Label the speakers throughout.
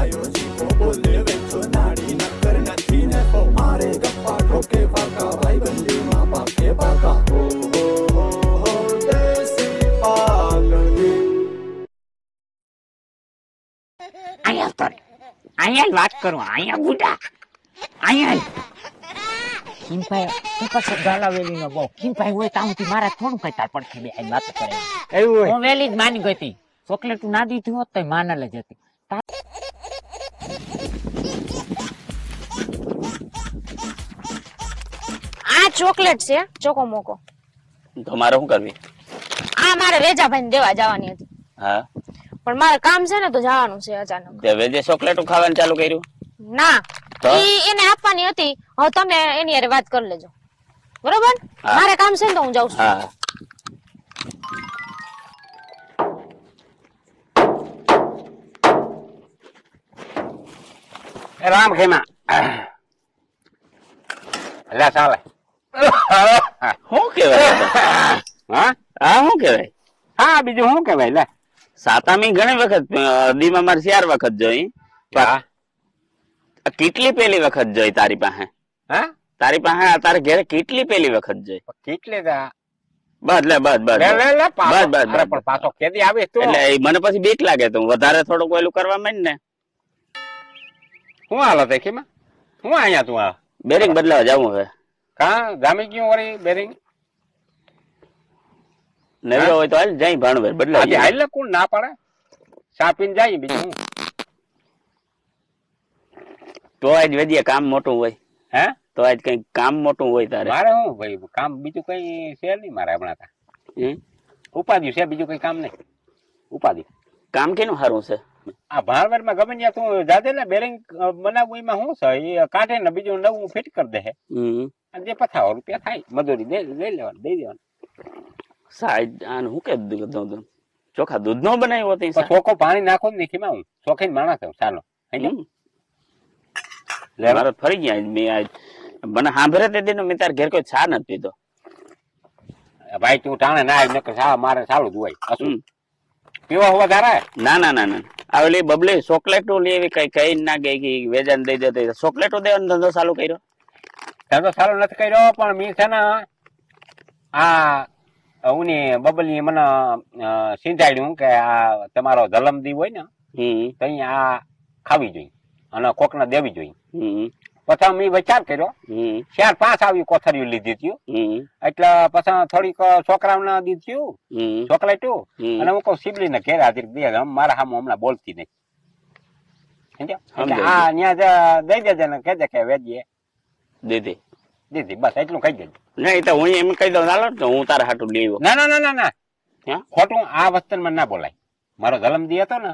Speaker 1: ગાયો જીવો બોલે વેચો નાડી નકર નથી ને તો મારે ગપ્પા ઠોકે પાકા ભાઈ બંધીમાં પાકે પાકા હો દેશી પાઘડી
Speaker 2: અહીંયા તો અહીંયા વાત કરું અહીંયા બુડા અહીંયા કિંભાઈ તું પછી ગાલાવેલી નો બહુ કિંભાઈ હોય તાઉથી મારા થોડું કઈ તાર પડખે બે આઈ વાત કરે એવું હું વેલી જ માની ગઈ હતી ચોકલેટ ના દીધી હોત તો માનલ જ હતી
Speaker 3: આ ચોકલેટ છે ચોકો મોકો
Speaker 4: તમારે શું કરવી
Speaker 3: આ મારે વેજાભાઈ ને દેવા જવાની હતી
Speaker 4: હા
Speaker 3: પણ મારે કામ છે ને તો જવાનું છે અચાનક
Speaker 4: તે વેજે ચોકલેટ ખાવાનું ચાલુ કર્યું
Speaker 3: ના
Speaker 4: તો?
Speaker 3: એને આપવાની હતી હવે તમે એની હારે વાત કરી લેજો બરોબર મારે કામ છે ને તો હું જાઉં છું
Speaker 4: હા
Speaker 5: રામ ખેમા લે ચાલે
Speaker 4: શું કેવાય
Speaker 5: હા
Speaker 4: હા શું કેવાય
Speaker 5: હા બીજું શું કેવાય લે
Speaker 4: સાતામી ઘણી વખત દીમાં મારે 4 વખત જોઈ
Speaker 5: હા
Speaker 4: કેટલી પેલી વખત જોઈ તારી પાસે
Speaker 5: હા
Speaker 4: તારી પાસે તારે ઘરે કેટલી પેલી વખત જોઈ
Speaker 5: કેટલે
Speaker 4: બસ લે બસ બસ
Speaker 5: લે લે લે
Speaker 4: બસ બસ
Speaker 5: પણ પાછો કેદી આવે તું
Speaker 4: એટલે મને પછી બીક લાગે તું વધારે થોડુંક ઓલું કરવા માંડ ને
Speaker 5: શું હાલત હે ખેમા હું અહીંયા તું આ
Speaker 4: બેરિંગ બદલાવા જાવું હવે
Speaker 5: કા જામી ગયું વળી બેરિંગ
Speaker 4: નવી હોય તો હાલ જઈ ભાણવેર
Speaker 5: આજે
Speaker 4: બદલાવી
Speaker 5: હાલ કોણ ના પડે ચા પીને જાય બીજું હું
Speaker 4: તો આજ વેદીએ કામ મોટું હોય
Speaker 5: હે
Speaker 4: તો આજ કઈ કામ મોટું હોય તારે
Speaker 5: મારે શું ભાઈ કામ બીજું કઈ છે નહીં મારે હમણાં ઉપાધિ છે બીજું કઈ કામ નહીં ઉપાધિ
Speaker 4: કામ કેનું સારું છે
Speaker 5: આ ભાણવર માં ગમે ત્યાં તું જાતે ને બેરિંગ બનાવવું એમાં શું છે એ કાઢે ને બીજું નવું ફિટ કરી દે અને જે પથાવો રૂપિયા થાય મજૂરી લઈ લેવાનું દઈ દેવાનું
Speaker 4: સાહેબ આને હું કે દૂધ ચોખા દૂધ નો બનાવ્યો હતી
Speaker 5: ચોખ્ખો પાણી નાખો ને નીકળીમાં હું ચોખ્ખી માણસ છું ચાલો
Speaker 4: મારો ફરી ગયા મેં આજ મને સાંભળે તે દિન મેં તાર ઘેર કોઈ ચા નથી પીધો
Speaker 5: ભાઈ તું ટાણે ના આવી નકર ચા મારે ચાલુ જ હોય પીવા હોવા તારે
Speaker 4: ના ના ના ના આ ઓલી બબલી ચોકલેટો લેવી કઈ કઈ ના ગઈ કે વેજાન દઈ દે ચોકલેટો દેવાનો ધંધો ચાલુ કર્યો
Speaker 5: ધંધો ચાલુ નથી કર્યો પણ મેં છે ને આ ઉની બબલી મને સિંધાડ્યું કે આ તમારો જલમદી હોય ને તો આ ખાવી જોઈએ અને કોકને દેવી જોઈએ પછી મેં વિચાર કર્યો 4-5 આવી કોથળીઓ લીધી હતી એટલે પછી થોડીક છોકરાઓને દીધું ચોકલેટું અને હું કહું સિબલી ને ઘેર હાજર દે મારા સામે હમણાં બોલતી નહીં આ ત્યાં દઈ દેજે ને કહેજે કે વેજીએ
Speaker 4: દીધી
Speaker 5: દીધી બસ એટલું કહી દેજે
Speaker 4: નહીં તો હું એમ કહી દઉં ચાલો તો હું તારા હાટું લેવો
Speaker 5: ના ના ના ના ના ખોટું આ વસ્તુમાં ના બોલાય મારો જલમદી હતો ને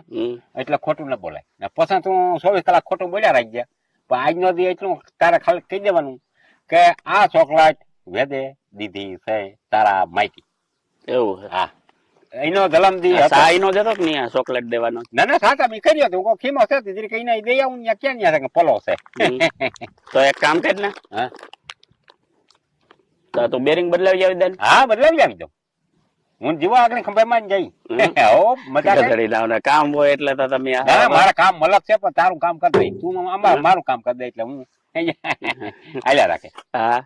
Speaker 5: એટલે ખોટું ના બોલાય ને પછી તું 24 કલાક ખોટું બોલ્યા રાખજે પણ આજનો દી એટલું તારે ખાલી કહી દેવાનું કે આ ચોકલેટ વેદે દીધી છે તારા માઈટી
Speaker 4: એવું
Speaker 5: હા એનો જલમદી
Speaker 4: સાઈ નો જતો કે નહીં ચોકલેટ દેવાનો
Speaker 5: ના ના સાચા મેં કર્યો તો હું ખીમો છે દીદી કઈ ના દઈ આવું ત્યાં ક્યાં ત્યાં પલો છે
Speaker 4: તો એક કામ કર ને
Speaker 5: હા
Speaker 4: તો તું બેરિંગ બદલાવી આવી દે
Speaker 5: હા બદલાવી આવી દઉં હું જીવો આગળ ખંભે માં જઈ હો મજા
Speaker 4: ઘડી લાવને કામ હોય એટલે તો તમે
Speaker 5: મારા કામ મલક છે પણ તારું કામ કરી દઈ તું મારું કામ કરી દે એટલે હું હાલ્યા રાખે
Speaker 4: હા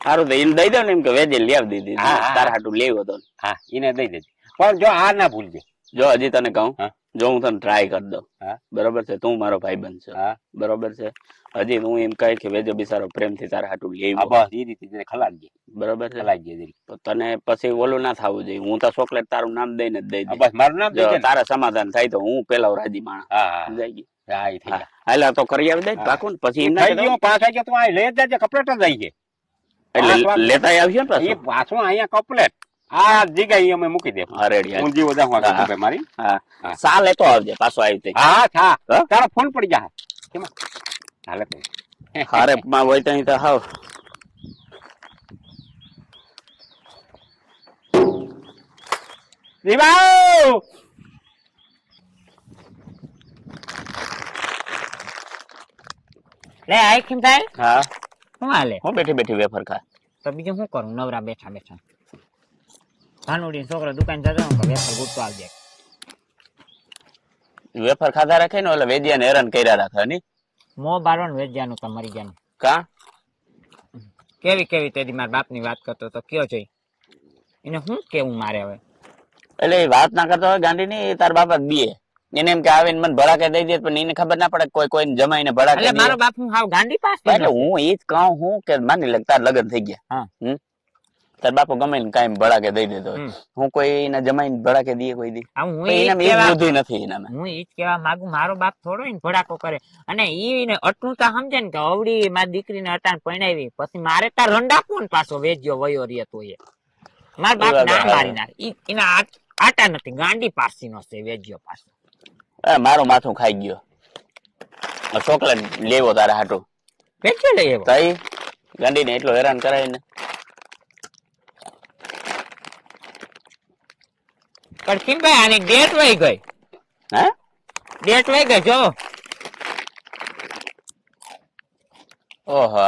Speaker 4: સારું તો એને દઈ દો ને એમ કે વેજે લેવી દીધી તારા હાટું લેવો તો
Speaker 5: હા એને દઈ દેજે પણ જો આ ના ભૂલજે
Speaker 4: જો હજી તને કહું જો હું તને ટ્રાય કરી દઉં બરોબર છે તું મારો ભાઈ બનશે બરોબર છે હજી હું એમ કહે કે વેજો બિચારો પ્રેમથી તારા હાટું લેવો
Speaker 5: બસ એ રીતે ખલાડજે
Speaker 4: બરોબર છે
Speaker 5: ખલાડજે
Speaker 4: તો તને પછી ઓલું ના થવું જોઈએ હું તો ચોકલેટ તારું નામ દઈને જ દઈ દઉં
Speaker 5: બસ મારું નામ દઈ દે
Speaker 4: તારા સમાધાન થાય તો હું પેલા રાજી માણસ જઈ ગઈ હાલા તો કરી આવી દે પાકું ને પછી એમ ના
Speaker 5: 5 વાગ્યા તું આ લઈ જજે કપલેટ જ આવી
Speaker 4: એટલે લેતા આવશે ને પાછું
Speaker 5: પાછું અહીંયા કપલેટ આ જગ્યાએ અમે મૂકી દે
Speaker 4: રેડી
Speaker 5: હું જીવો જાઉં મારી
Speaker 4: હા સા લેતો આવજે પાછો આવી
Speaker 5: હા હા તારો ફોન પડી જા કેમાં હાલે
Speaker 4: હારે માં હોય તો અહીં તો હાવ
Speaker 5: દીવાઓ
Speaker 2: લે આઈ કેમ થાય
Speaker 4: હા
Speaker 2: શું હાલે
Speaker 4: હું બેઠી બેઠી વેફર ખા
Speaker 2: તો બીજું શું કરું નવરા બેઠા બેઠા ભાનુડી છોકરો દુકાન જતો વેફર ગુટતો આવજે
Speaker 4: વેફર ખાધા રાખે ને એટલે વેજિયાને હેરાન કર્યા રાખે ની
Speaker 2: મો બારવાનું વેજ્યાનું તો મરી ગયા
Speaker 4: કા
Speaker 2: કેવી કેવી તેડી મારા બાપની વાત કરતો તો કયો જોઈ એને શું કેવું મારે હવે
Speaker 4: એટલે એ વાત ના કરતો હોય ગાંડી ની તાર બાપા બીએ એને એમ કે આવીને મને ભડાકે દઈ દે પણ એને ખબર ના પડે કોઈ કોઈને જમાઈને ભડાકે
Speaker 2: એટલે મારો બાપ હું હાવ ગાંડી પાસ
Speaker 4: એટલે હું એ જ કહું હું કે માની લે તાર લગ્ન થઈ ગયા તાર બાપો ગમે ને કાંઈ ભડાકે દઈ દેતો હું કોઈ એના જમાઈને ભડાકે દઈએ કોઈ દી બુદ્ધિ નથી એનામાં
Speaker 2: હું ઈ જ કેવા માંગુ મારો બાપ થોડો ને ભડાકો કરે અને ઈને અટલું તો સમજે ને કે અવડી મારી દીકરીને અટાણ પરણાવી પછી મારે તાર રંડાપો ને પાછો વેચ્યો વયો રહેતો એ મારા બાપ ના મારી નાખે એના આટા નથી ગાંડી પાસી નો છે વેચ્યો પાછો
Speaker 4: મારું માથું ખાઈ ગયો ચોકલેટ લેવો તારે હાટું
Speaker 2: વેચ્યો લે એવો
Speaker 4: તઈ ગાંડી ને એટલો હેરાન કરાય ને
Speaker 2: કડકીમભાઈ આની ડેટ વહી ગઈ
Speaker 4: હે
Speaker 2: ડેટ વહી ગઈ જો
Speaker 4: ઓહો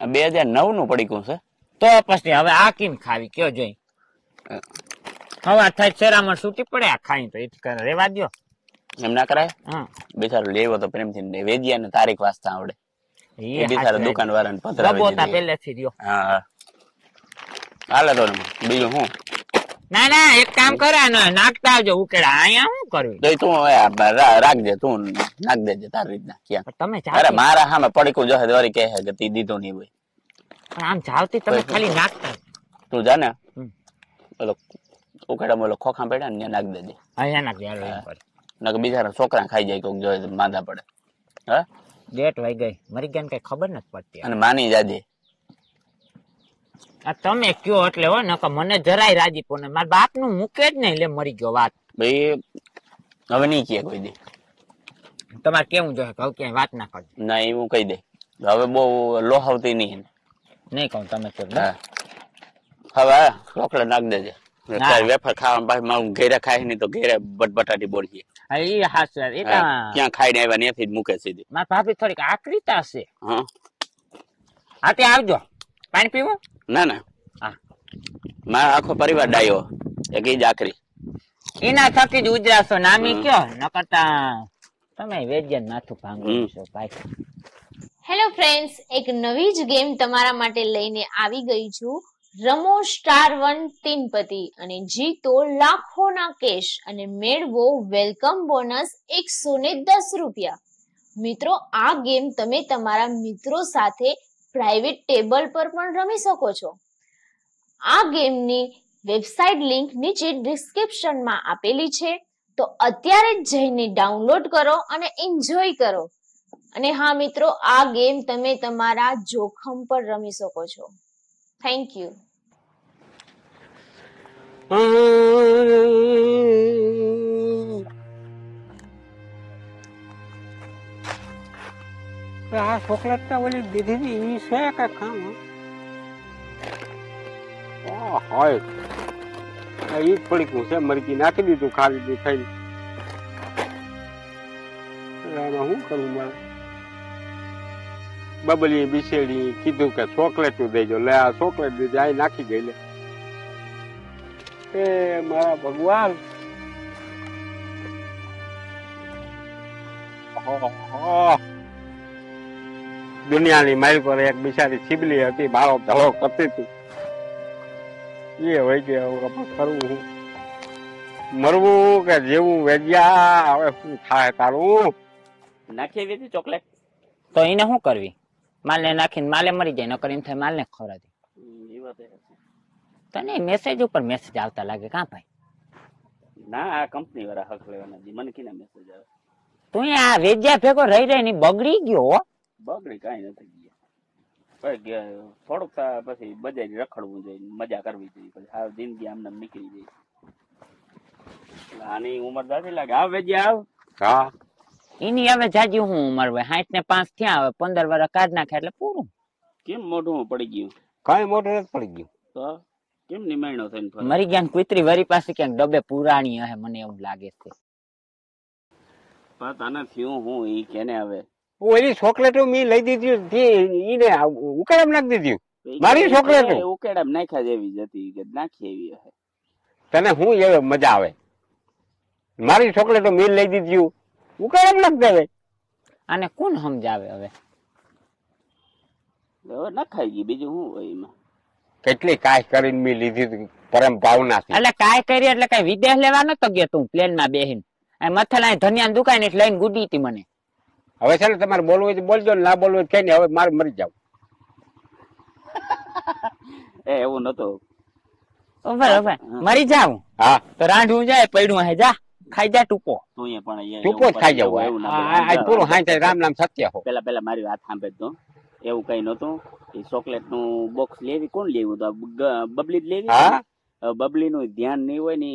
Speaker 4: 2009 નું પડીકું છે
Speaker 2: તો પછી હવે આ કેમ ખાવી કયો જોઈ હવે થાય શેરામાં છૂટી પડે આ ખાઈ તો એ રેવા દો
Speaker 4: એમ ના કરાય
Speaker 2: હા
Speaker 4: બિચારો લેવો તો પ્રેમથી વેજિયા ને તારીખ વાંચતા આવડે એ બિચારો દુકાન વાળાને પધરાવી
Speaker 2: પહેલેથી રહ્યો
Speaker 4: હા હાલે તો બીજું હું
Speaker 2: ના ના એક કામ કરે નાખતા આવજો ઉકેડા અહીંયા શું કરવું
Speaker 4: તું રાખજે તું નાખ દેજે તારી રીતના ક્યાં
Speaker 2: તમે
Speaker 4: અરે મારા સામે પડીકું જશે દોરી કહે કે તી દીધું નહીં હોય
Speaker 2: પણ આમ જાવતી તમે ખાલી નાખતા
Speaker 4: તું જા ને ઓલો ઉકેડા બોલો ખોખા પડ્યા ને નાખ દેજે
Speaker 2: અહીંયા નાખ દે
Speaker 4: નકર બિચારા છોકરા ખાઈ જાય કોક જોઈએ માંદા પડે હા
Speaker 2: ડેટ વહી ગઈ મરી ગયા કઈ ખબર નથી પડતી
Speaker 4: અને માની જાજે
Speaker 2: આ તમે કયો એટલે હો નકર મને જરાય રાજીપો ને મારા બાપ નું મૂકે જ નહીં લે મરી ગયો વાત
Speaker 4: ભાઈ હવે નહીં કહે કોઈ દે
Speaker 2: તમારે કેવું જોઈએ કહું ક્યાંય વાત ના કરજો
Speaker 4: ના એવું કહી દે હવે બહુ લોહાવતી નહીં
Speaker 2: કહું તમે તો
Speaker 4: હવે ચોકલેટ નાખ દેજે વેફર ખાવા પાસે મારું ઘેરે ખાય નહીં તો ઘેરે બટબટાટી બોલીએ ક્યાં ખાઈને આવ્યા ત્યાંથી જ મૂકે સીધી
Speaker 2: મારા ભાભી થોડીક આકરીતા છે
Speaker 4: હા
Speaker 2: હા તે આવજો પાણી પીવું
Speaker 4: ના ના મારા આખો પરિવાર ડાયો એક જ આખરી
Speaker 2: એના થકી જ ઉજરાશો નામી કયો ન કરતા તમે વેજ્યન માથું ભાંગો છો ભાઈ
Speaker 3: હેલો ફ્રેન્ડ્સ, એક નવી જ ગેમ તમારા માટે લઈને આવી ગઈ છું. રમો *1 3 અને જીતો લાખોના કેશ અને મેળવો વેલકમ બોનસ 110 રૂપિયા. મિત્રો, આ ગેમ તમે તમારા મિત્રો સાથે પ્રાઇવેટ ટેબલ પર પણ રમી શકો છો. આ ગેમની વેબસાઇટ લિંક નીચે ડિસ્ક્રિપ્શનમાં આપેલી છે, તો અત્યારે જ જઈને ડાઉનલોડ કરો અને એન્જોય કરો. અને હા મિત્રો, આ ગેમ તમે તમારા જોખમ પર રમી શકો છો. Thank you.
Speaker 5: આ ચોકલેટ તો ઓલી દીધી હતી ઈ છે કે ખામ હોય ઈ જ પડીકું છે મરકી નાખી દીધું ખાલી દેખાય આમાં શું કરું મારે બબલી બિસેડી કીધું કે ચોકલેટ દેજો લે આ ચોકલેટ દીધી આ નાખી ગઈ લે એ મારા ભગવાન દુનિયાની માઇલ પર એક બિચારી છીબલી હતી મારો ધડો કરતી હતી એ હોય કે કરવું હું મરવું કે જેવું વેજ્યા હવે શું થાય તારું
Speaker 2: નાખી એવી ચોકલેટ તો એને શું કરવી? માલને નાખીને માલે મરી જાય, નકર એમ થાય માલને ખવડાવી. તને મેસેજ ઉપર મેસેજ આવતા લાગે કાં ભાઈ?
Speaker 4: ના, આ કંપની વાળા હક લેવાના છે. મને કીને મેસેજ આવે?
Speaker 2: તું આ વેજ્યા ભેગો રહી રહી બગડી ગયો.
Speaker 4: બગડી કાંઈ નથી ગયા, થોડુંક પછી બજારી રખડવું જોઈએ, મજા કરવી જોઈએ, પછી આ જિંદગી આમને નીકળી જાય. આની ઉંમર દાદી લાગે. આવ વેજ્યા આવ.
Speaker 5: હા,
Speaker 2: એની હવે જાજી હું ઉંમર હોય 60 ને 5 થયા, હવે 15 વર્ષ કાઢ નાખે એટલે પૂરું.
Speaker 4: કેમ મોઢું પડી ગયું?
Speaker 5: કઈ મોઢું નથી પડી ગયું
Speaker 4: તો કેમ નિમાણો થઈને
Speaker 2: મરી ગયા કુતરી વરી પાસે ક્યાંક ડબે પુરાણી હે, મને એવું લાગે છે.
Speaker 4: પતા નથી હું ઈ કેને હવે
Speaker 5: ઓલી ચોકલેટો મેં લઈ દીધી ઈને ઉકેડામ નાખી દીધી મારી ચોકલેટો
Speaker 4: ઉકેડામ નાખ્યા જેવી જ હતી કે નાખી એવી હે.
Speaker 5: તને હું એ મજા આવે? મારી ચોકલેટો મિલ લઈ દીધી હું કેમ નાખ દેવે
Speaker 2: અને કોણ સમજાવે હવે
Speaker 4: ના ખાઈ ગઈ બીજું શું હોય એમાં
Speaker 5: કેટલી કાશ કરીને મેં લીધી પરમ ભાવનાથી
Speaker 2: એટલે કાંઈ કરી એટલે કઈ વિદેશ લેવા નતો ગયો તું પ્લેન માં બેહીને મથલા ધનિયા દુકાન એટલે લઈને ગુડી હતી મને
Speaker 5: હવે છે ને તમારે બોલવું હોય તો બોલજો ના બોલવું હોય કઈ નહીં હવે મારે મરી જાવ
Speaker 4: એ એવું નતું
Speaker 2: બરાબર મરી જાવ
Speaker 5: હા
Speaker 2: તો રાંધવું જાય પડ્યું હે જા ખાઈ જા ટૂપો
Speaker 4: તું અહીંયા પણ
Speaker 5: ચૂપો જ ખાઈ જવું આજ પૂરું હાઈ થાય રામ નામ સત્ય હો
Speaker 4: પેલા મારી વાત સાંભળ તો એવું કઈ નતું એ ચોકલેટ નું બોક્સ લેવી કોણ લેવું તો બબલી જ લેવી
Speaker 5: હા
Speaker 4: બબલી નું ધ્યાન નહીં હોય ને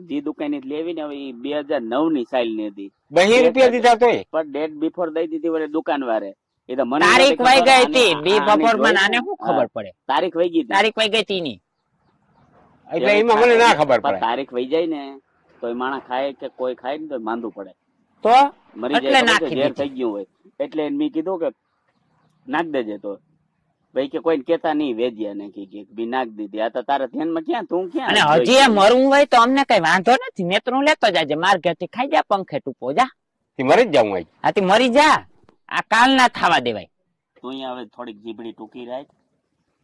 Speaker 4: જે દુકાન લેવી ને હવે 2009 ની સાઇલ ની હતી
Speaker 5: 2 રૂપિયા દીધા તોય
Speaker 4: પણ ડેટ બિફોર દઈ દીધી વળે દુકાન વાળે એ તો મને
Speaker 2: તારીખ વહી ગઈ હતી બી બપોર માં આને શું ખબર પડે
Speaker 4: તારીખ વહી ગઈ
Speaker 2: તારીખ વહી ગઈ હતી ની
Speaker 5: એટલે એમાં મને ના ખબર પડે
Speaker 4: તારીખ વહી જાય ને તો એ માણસ ખાય કે કોઈ ખાય ને તો માંદું પડે
Speaker 2: તો
Speaker 4: મરી
Speaker 2: એટલે
Speaker 4: જાય
Speaker 2: નાખી
Speaker 4: ઝેર
Speaker 2: દીધી.
Speaker 4: થઈ ગયું હોય એટલે મેં કીધું કે નાખ દેજે તો ભાઈ કે કોઈને કેતા નહીં વેજ્યા ને કે બી નાખ દીધી આ તો તારા ધ્યાનમાં ક્યાં તું ક્યાં
Speaker 2: અને હજી એ મરવું હોય તો અમને કઈ વાંધો નથી નેત્રું લેતો જાજે માર ઘેરથી ખાઈ જા પંખે ટૂપો જા
Speaker 5: મરી જ જાઉં
Speaker 2: આથી મરી જા આ કાલ ના થવા દેવાય
Speaker 4: તું અહીંયા હવે થોડીક જીબડી ટૂંકી રાખ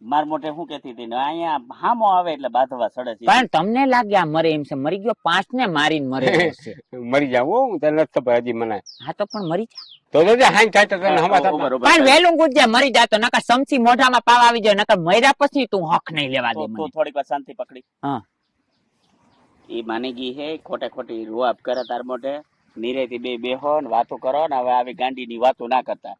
Speaker 4: માર મોટે શું કેતી હતી ને અહીંયા હામો આવે એટલે બાંધવા સડે છે
Speaker 2: પણ તમને લાગે આ મરે એમ છે મરી ગયો 5 ને મારીને મરે એવો છે
Speaker 5: મરી જાવ હું તને નથી ખબર હજી મને
Speaker 2: હા તો પણ મરી જા
Speaker 5: તો હાઈ થાય તો તને હમા થતા
Speaker 2: પણ વેલું ગુજ્યા મરી જાતો નકર સમસી મોઢામાં પાવ આવી જાય નકર મર્યા પછી તું હક નહીં લેવા દે
Speaker 4: તો
Speaker 2: મને
Speaker 4: થોડીક વાર શાંતિ પકડી
Speaker 2: હા
Speaker 4: એ માની ગઈ હે ખોટે ખોટી રૂઆબ કરે તાર મોટે નિરેથી બેહો ને વાતો કરો ને હવે આવી ગાંડી ની વાતો ના કરતા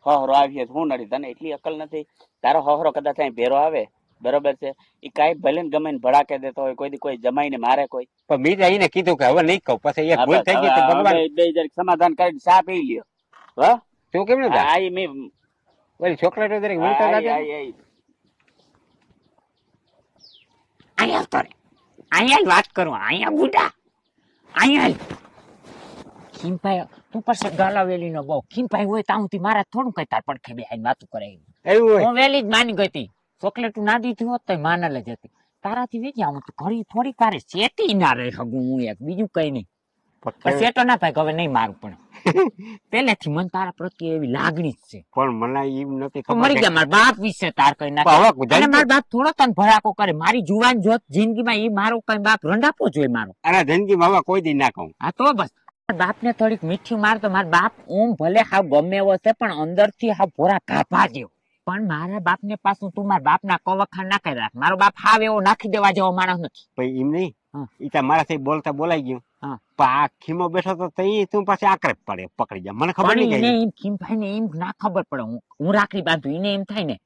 Speaker 4: હહરો આવીએ હું નડી તને એટલી અકલ નથી તારો હહરો કદાચ અહીં ભેરો આવે બરોબર છે એ કઈ ભલે ને ગમે ને ભડાકે દેતો હોય કોઈ દી કોઈ જમાઈને મારે કોઈ
Speaker 5: પણ બીજા એને કીધું કે હવે નહીં કહું પછી એ ભૂલ થઈ ગઈ તો ભગવાન
Speaker 4: બે જરીક સમાધાન કરીને ચા પી લ્યો હા
Speaker 5: શું કેમ ને
Speaker 4: આ ઈ મેં
Speaker 5: ઓલી ચોકલેટ દરેક વળતા લાગે
Speaker 2: અહીંયા તો રે અહીંયા જ વાત કરું અહીંયા બુડા અહીંયા ખીમભાઈ તું પાસે ગાલાવેલી નો બહુ ખીમભાઈ હોય તાઉથી મારા થોડું કઈ તાર પડખે બે આઈને વાતું કરે
Speaker 5: એવું હોય
Speaker 2: હું વેલી જ માની ગઈ હતી ચોકલેટ ના દીધી હોત તો માના લઈ જતી તારાથી વેચી આવું તો ઘડી થોડીક વારે સેટી ના રહી હગું હું એક બીજું કઈ નહીં સેટો ના થાય હવે નહીં મારું પણ પેલેથી મને તારા પ્રત્યે એવી લાગણી જ છે
Speaker 5: પણ મને એમ નથી
Speaker 2: તો મરી ગયા મારા બાપ વિશે તાર કઈ ના અને મારા બાપ થોડો તને ભડાકો કરે મારી જુવાન જોત જિંદગીમાં એ મારો કઈ બાપ રંડાપો જોઈએ મારો
Speaker 5: અરે જિંદગીમાં હવે કોઈ દી ના કહું
Speaker 2: હા તો બસ બાપ ને થોડીક મીઠી માર તો મારા બાપ ઓમ ભલે હાવ ગમે એવો છે પણ અંદર થી હાવ ભોરા ગાભા જેવો પણ મારા બાપ ને પાછું તું મારા બાપ ના કવખા ના કરી રાખ મારો બાપ હાવ એવો નાખી દેવા જેવો માણસ નથી
Speaker 5: ભાઈ એમ નહીં ઈ તો મારાથી બોલતા બોલાઈ ગયું
Speaker 2: હા.
Speaker 5: પણ આ ખીમો બેઠો તો તઈ તું પાછી આકરે પડે પકડી જા મને ખબર નહીં
Speaker 2: એને એમ ખીમભાઈ ને એમ ના ખબર પડે હું રાખડી બાંધું એને એમ થાય ને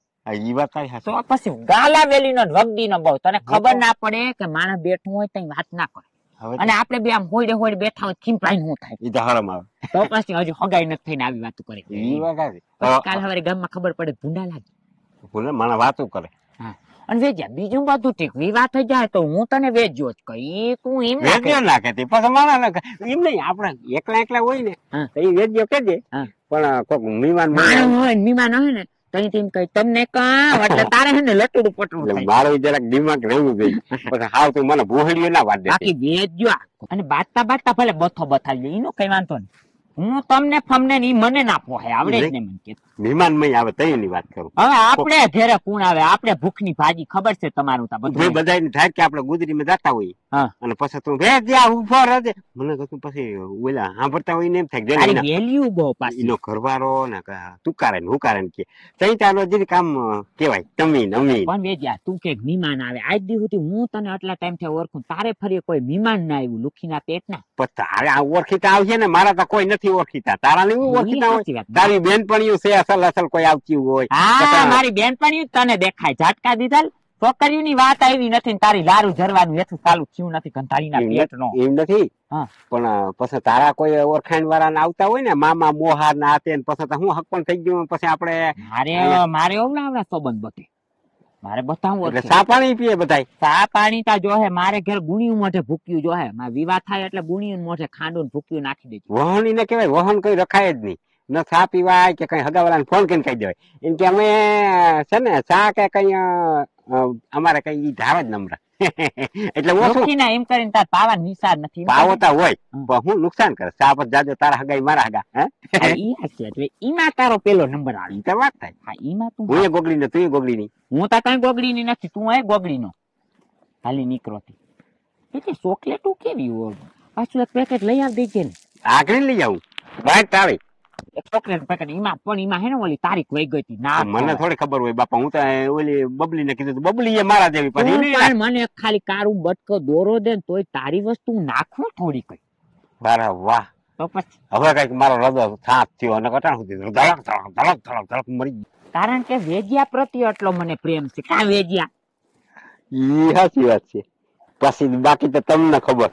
Speaker 5: ઈ વાત તારી
Speaker 2: તો પછી ગાલા વેલી નો વગડી નો બહુ તને ખબર ના પડે કે માણસ બેઠું હોય તો વાત ના કરે અને આપડે બે આમ હોડે હોડે બેઠા હોય ખીમભાઈ શું થાય
Speaker 5: ઈ તો હરમ આવે
Speaker 2: તો પછી હજુ હગાઈ નથી થઈને આવી વાતો કરે
Speaker 5: ઈ વાત સાચી.
Speaker 2: કાલ હવે ગામમાં ખબર પડે ભૂંડા લાગે
Speaker 5: ભૂલે મને વાતું કરે
Speaker 2: હા અને વેચ્યા બીજું બધું ઠીક વિવાહ થઈ જાય તો હું તને વેચજો જ કઈ તું એમ ના
Speaker 5: વેચ્યો ના કહેતી પછી મારા ના એમ નહીં આપણે એકલા હોય ને
Speaker 2: હા.
Speaker 5: તો ઈ વેચ્યો કેજે
Speaker 2: હા.
Speaker 5: પણ કોક મહેમાન
Speaker 2: માણસ હોય મહેમાન હોય ને તો તેમ કઈ તમને કામ એટલે તારે હે ને લટુડું પટડું થાય
Speaker 5: મારું જરાક દિમાગ રહેવું જોઈએ પછી હાવ તું મને ભૂહડ્યો ના વાત દે
Speaker 2: બાકી વેચજો અને બાટતા બાટતા ભલે બથો બથાઈ એનો કઈ વાંધો નહીં હું તમને ફમને ની મને ના પોહાય આવડે જ ને મને કે
Speaker 5: મહેમાન મય આવે તઈની વાત કરું
Speaker 2: હવે આપણે ઘરે કોણ આવે આપણે ભૂખની ભાજી ખબર છે તમારું તા
Speaker 5: જે
Speaker 2: બધું
Speaker 5: બધાને થાય કે આપણે ગુજરીમાં જતા હોઈએ
Speaker 2: હા.
Speaker 5: અને પછી તું ભેજ જા ઉભો રહેજે મને કહું પછી ઓલા સાંભળતા હોય ને એમ થાય
Speaker 2: તારી
Speaker 5: કે
Speaker 2: વેલ્યુ બહુ પાછી
Speaker 5: એનો ઘરવાળો ને તુકારે ને હુકારે ને કે તઈ તારો જે કામ કેવાય તમીન અમીન
Speaker 2: પણ વેચ્યા તું કે મહેમાન આવે આજ દી સુધી હું તને આટલા ટાઈમ થી ઓળખું તારે ફરી કોઈ મહેમાન ના આવ્યું લુખીના પેટના
Speaker 5: પણ તારે આ ઓળખીતા આવશે ને મારા તો કોઈ નથી ઓળખીતા તારા ને ઓળખીતા હોય
Speaker 2: સાચી વાત.
Speaker 5: તારી બેનપણીઓ છે અસલ અસલ કોઈ આવતી હોય
Speaker 2: હા મારી બેનપણી તને દેખાય ઝાટકા દીધા છોકરીઓની વાત આવી નથી ને તારી લારું જરવાનું હેઠું ચાલુ થયું નથી કંટાળીના પેટનો
Speaker 5: એમ નથી
Speaker 2: હા.
Speaker 5: પણ પછી તારા કોઈ ઓળખાણ વાળા આવતા હોય ને મામા મોહાર ના હાથે ને પછી તો હું હક પણ થઈ ગયું પછી આપણે
Speaker 2: મારે ઓવડા સંબંધ બતે મારે બતાવું
Speaker 5: એટલે ચા પાણી પીએ બધાય
Speaker 2: ચા પાણી તા જોહે મારે ઘેર ગુણિયું મોઢે ભૂક્યું જોહે મારે વિવાહ થાય એટલે ગુણિયું મોઢે ખાંડું ભૂક્યું નાખી દેજો
Speaker 5: વહન એને કહેવાય વહન કઈ રખાય જ નહીં ન ચા પીવાય કે કઈ હગાવાળાને ફોન કરીને કહી દેવાય એમ કે અમે છે ને ચા કે કઈ અમારે કઈ ધાર જ નમરા એટલે ઓછું
Speaker 2: લોખીના એમ કરીને તાર પાવા નિસાર નથી
Speaker 5: પાવતા હોય પણ હું નુકસાન કરે સાપત જાજો તારા હગાઈ મારા હગા
Speaker 2: હા, ઈ હાચી વાત. ઈમાં તારો પેલો નંબર આવે.
Speaker 5: ઈ તો વાત થાય.
Speaker 2: હા, ઈમાં તું
Speaker 5: હું એ ગોગડી ને તું એ ગોગડી ની.
Speaker 2: હું તો કઈ ગોગડીની નથી, તું એ ગોગડીનો ખાલી નીકળોતી. એટલે ચોકલેટું કેવી હોય પાછું એક પેકેટ લઈ આવ દેજે ને.
Speaker 5: આગળ લઈ આવું વાત આવે.
Speaker 2: એક ચોકલેટ પેકેટ ઈમાં પણ ઈમાં હે ને ઓલી તારીખ વહી ગઈ હતી ના
Speaker 5: મને થોડી ખબર હોય બાપા. હું તો ઓલી બબલી ને કીધું બબલી એ મારા જેવી પછી
Speaker 2: પણ મને ખાલી કારું બટકો દોરો દે ને તોય તારી વસ્તુ નાખું થોડી કઈ.
Speaker 5: અરે વાહ.
Speaker 2: તો પછી
Speaker 5: હવે કઈક મારો હૃદય થાક થયો અને કટાણ સુધી ધડક ધડક ધડક ધડક ધડક મરી ગયું.
Speaker 2: કારણ કે વેજિયા પ્રત્યે એટલો મને પ્રેમ છે. કાં વેજિયા?
Speaker 5: ઈ સાચી વાત છે. પછી બાકી તો તમને ખબર.